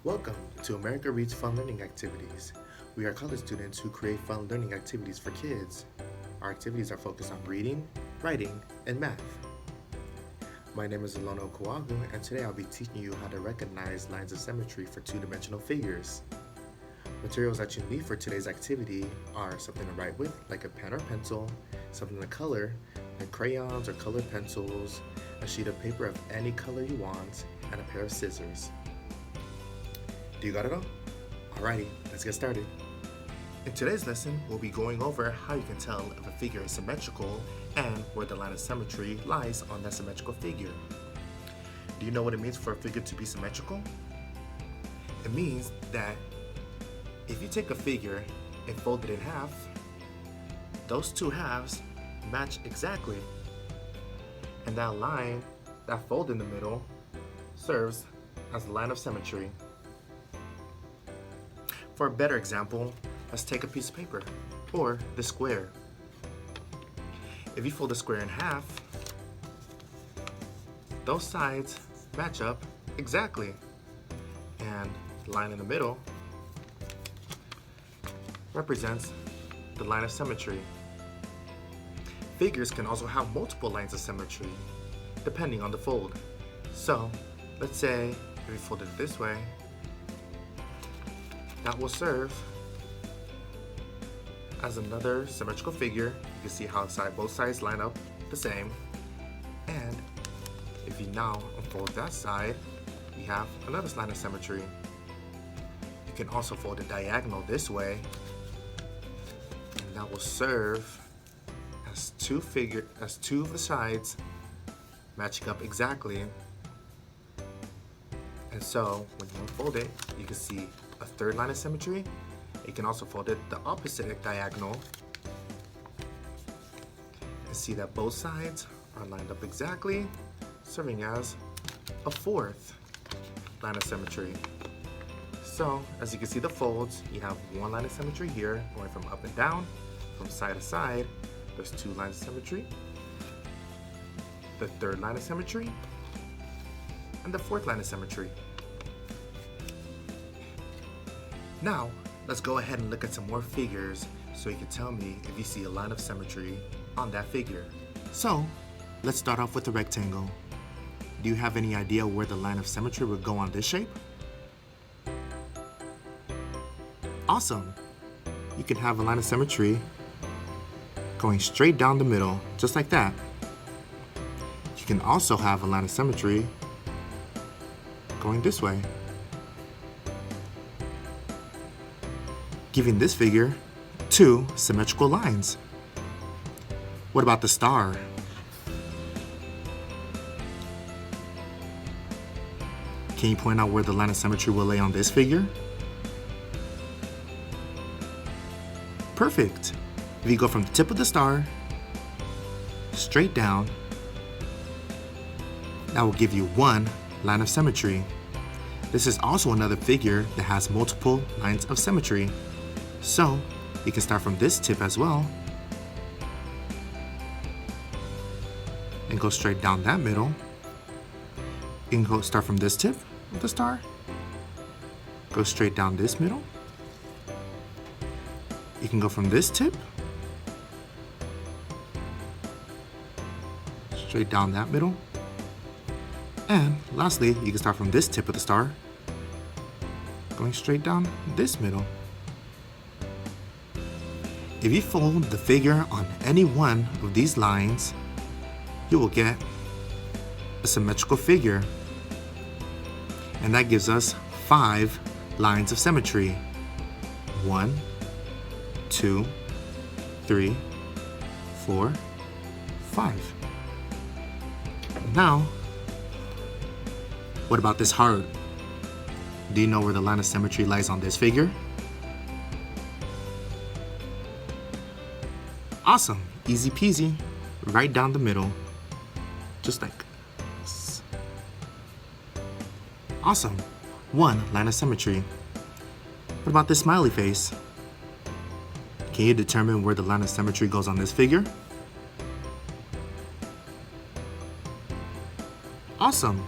Welcome to America Reads Fun Learning Activities. We are college students who create fun learning activities for kids. Our activities are focused on reading, writing, and math. My name is Alono Kawagu, and today I'll be teaching you how to recognize lines of symmetry for two-dimensional figures. Materials that you need for today's activity are something to write with, like a pen or pencil, something to color, like crayons or colored pencils, a sheet of paper of any color you want, and a pair of scissors. Do you got it all? Alrighty, let's get started. In today's lesson, we'll be going over how you can tell if a figure is symmetrical and where the line of symmetry lies on that symmetrical figure. Do you know what it means for a figure to be symmetrical? It means that if you take a figure and fold it in half, those two halves match exactly. And that line, that fold in the middle, serves as the line of symmetry. For a better example, let's take a piece of paper, or the square. If you fold the square in half, those sides match up exactly. And the line in the middle represents the line of symmetry. Figures can also have multiple lines of symmetry, depending on the fold. So, let's say if we fold it this way, that will serve as another symmetrical figure. You can see how both sides line up the same. And if you now unfold that side, we have another line of symmetry. You can also fold it diagonal this way, and that will serve as two of the sides matching up exactly. And so when you unfold it, you can see a third line of symmetry. You can also fold it the opposite diagonal and see that both sides are lined up exactly, serving as a fourth line of symmetry. So as you can see the folds, you have one line of symmetry here going from up and down, from side to side. There's two lines of symmetry, the third line of symmetry, and the fourth line of symmetry. Now, let's go ahead and look at some more figures so you can tell me if you see a line of symmetry on that figure. So, let's start off with a rectangle. Do you have any idea where the line of symmetry would go on this shape? Awesome! You can have a line of symmetry going straight down the middle, just like that. You can also have a line of symmetry going this way, giving this figure two symmetrical lines. What about the star? Can you point out where the line of symmetry will lay on this figure? Perfect! If you go from the tip of the star straight down, that will give you one line of symmetry. This is also another figure that has multiple lines of symmetry. So, you can start from this tip as well and go straight down that middle. You can start from this tip of the star, go straight down this middle. You can go from this tip, straight down that middle. And lastly, you can start from this tip of the star, going straight down this middle. If you fold the figure on any one of these lines, you will get a symmetrical figure. And that gives us 5 lines of symmetry. 1, 2, 3, 4, 5. Now, what about this heart? Do you know where the line of symmetry lies on this figure? Awesome, easy peasy, right down the middle, just like this. Awesome, one line of symmetry. What about this smiley face? Can you determine where the line of symmetry goes on this figure? Awesome.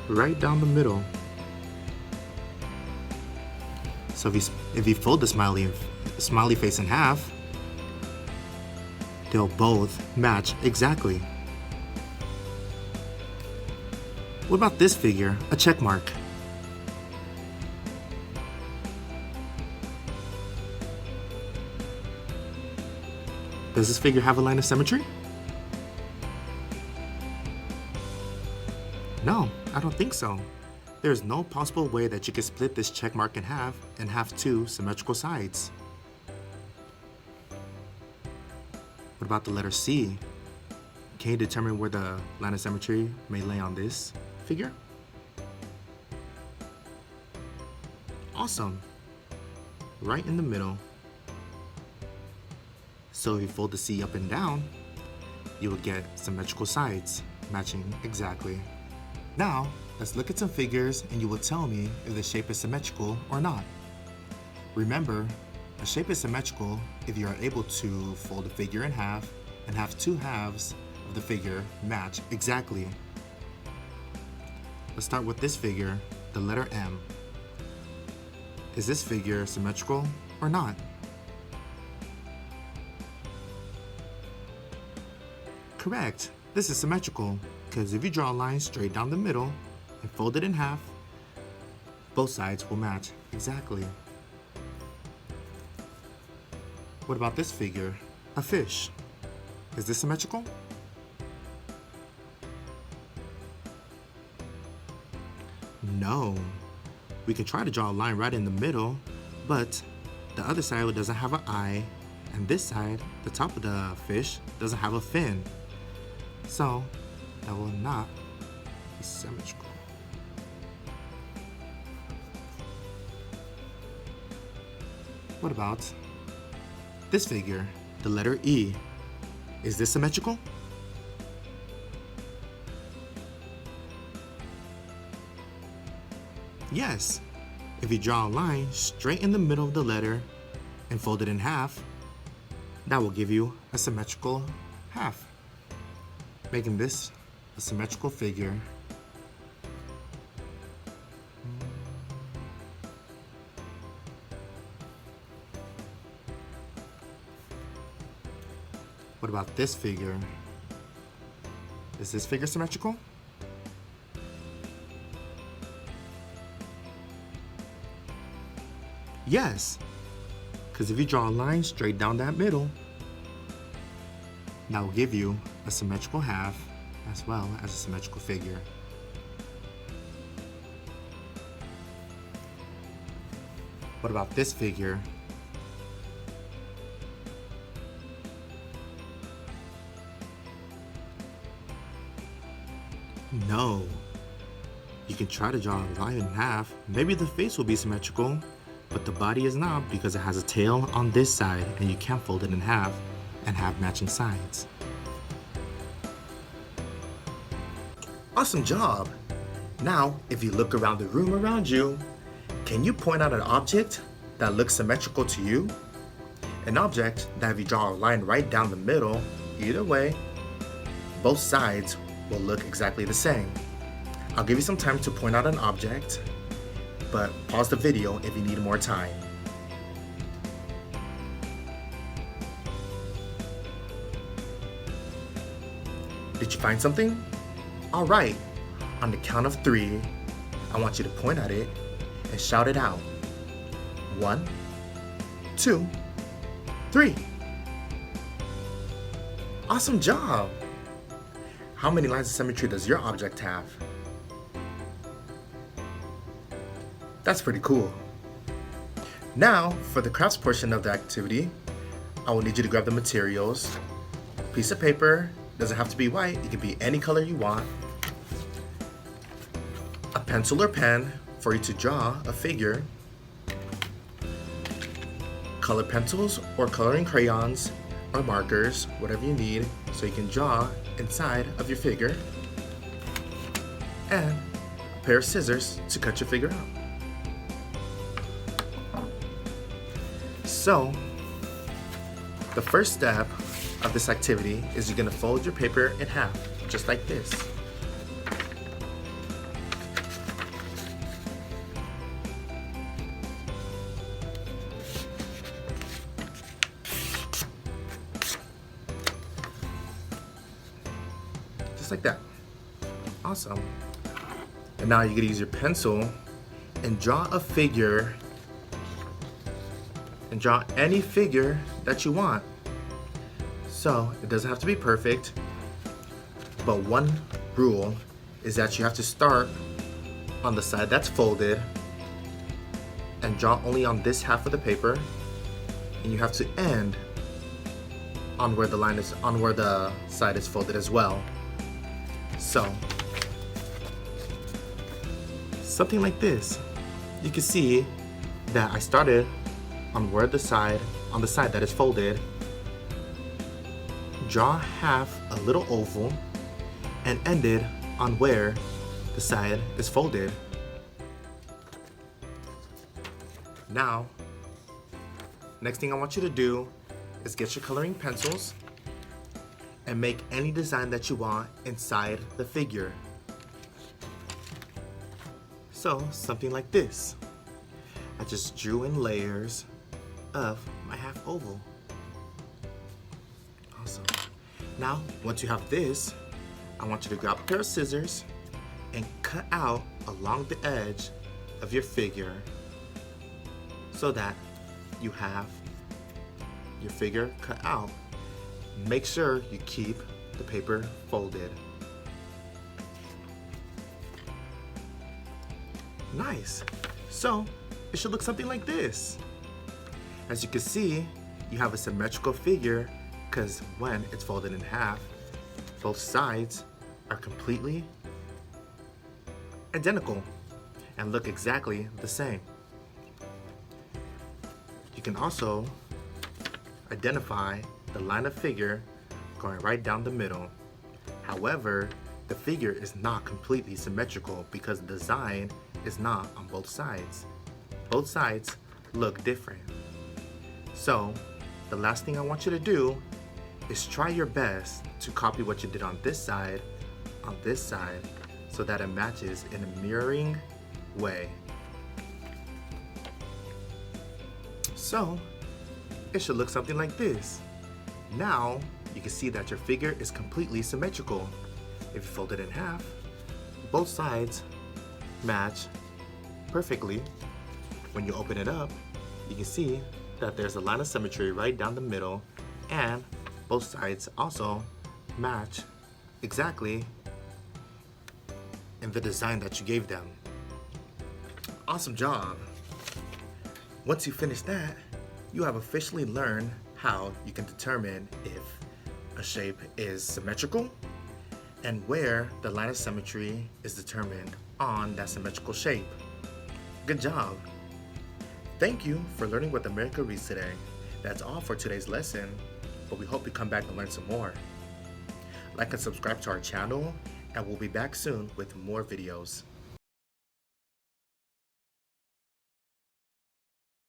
right down the middle. So if you fold the smiley face in half, they'll both match exactly. What about this figure, a check mark? Does this figure have a line of symmetry? No, I don't think so. There's no possible way that you can split this check mark in half and have two symmetrical sides. What about the letter C? Can you determine where the line of symmetry may lay on this figure? Awesome. Right in the middle. So if you fold the C up and down, you will get symmetrical sides, matching exactly. Now, let's look at some figures and you will tell me if the shape is symmetrical or not. Remember, a shape is symmetrical if you are able to fold the figure in half and have two halves of the figure match exactly. Let's start with this figure, the letter M. Is this figure symmetrical or not? Correct, this is symmetrical because if you draw a line straight down the middle and fold it in half, both sides will match exactly. What about this figure, a fish? Is this symmetrical? No. We can try to draw a line right in the middle, but the other side doesn't have an eye, and this side, the top of the fish, doesn't have a fin. So, that will not be symmetrical. What about this figure, the letter E? Is this symmetrical? Yes. If you draw a line straight in the middle of the letter and fold it in half, that will give you a symmetrical half, making this a symmetrical figure. What about this figure? Is this figure symmetrical? Yes, because if you draw a line straight down that middle, that will give you a symmetrical half as well as a symmetrical figure. What about this figure? No. You can try to draw a line in half. Maybe the face will be symmetrical, but the body is not because it has a tail on this side and you can't fold it in half and have matching sides. Awesome job! Now, if you look around the room around you, can you point out an object that looks symmetrical to you? An object that if you draw a line right down the middle, either way, both sides will look exactly the same. I'll give you some time to point out an object, but pause the video if you need more time. Did you find something? All right, on the count of 3, I want you to point at it and shout it out. 1, 2, 3. Awesome job! How many lines of symmetry does your object have? That's pretty cool. Now, for the crafts portion of the activity, I will need you to grab the materials. Piece of paper, doesn't have to be white, it can be any color you want. A pencil or pen for you to draw a figure. Color pencils or coloring crayons or markers, whatever you need, so you can draw inside of your figure. And a pair of scissors to cut your figure out. So, the first step of this activity is you're going to fold your paper in half, just like this. just like that. Awesome. And now you can use your pencil and draw a figure, and draw any figure that you want. So it doesn't have to be perfect, but one rule is that you have to start on the side that's folded and draw only on this half of the paper, and you have to end on where the line is, on where the side is folded as well. So something like this. You can see that I started on where the side, on the side that is folded, draw half a little oval, and ended on where the side is folded. Now, next thing I want you to do is get your coloring pencils and make any design that you want inside the figure. So, something like this. I just drew in layers of my half oval. Awesome. Now, once you have this, I want you to grab a pair of scissors and cut out along the edge of your figure so that you have your figure cut out. Make sure you keep the paper folded. Nice. So it should look something like this. As you can see, you have a symmetrical figure because when it's folded in half, both sides are completely identical and look exactly the same. You can also identify the line of figure going right down the middle. However, the figure is not completely symmetrical because the design is not on both sides. Both sides look different. So, the last thing I want you to do is try your best to copy what you did on this side, so that it matches in a mirroring way. So, it should look something like this. Now, you can see that your figure is completely symmetrical. If you fold it in half, both sides match perfectly. When you open it up, you can see that there's a line of symmetry right down the middle, and both sides also match exactly in the design that you gave them. Awesome job. Once you finish that, you have officially learned how you can determine if a shape is symmetrical and where the line of symmetry is determined on that symmetrical shape. Good job. Thank you for learning with America Reads today. That's all for today's lesson, but we hope you come back and learn some more. Like and subscribe to our channel, and we'll be back soon with more videos.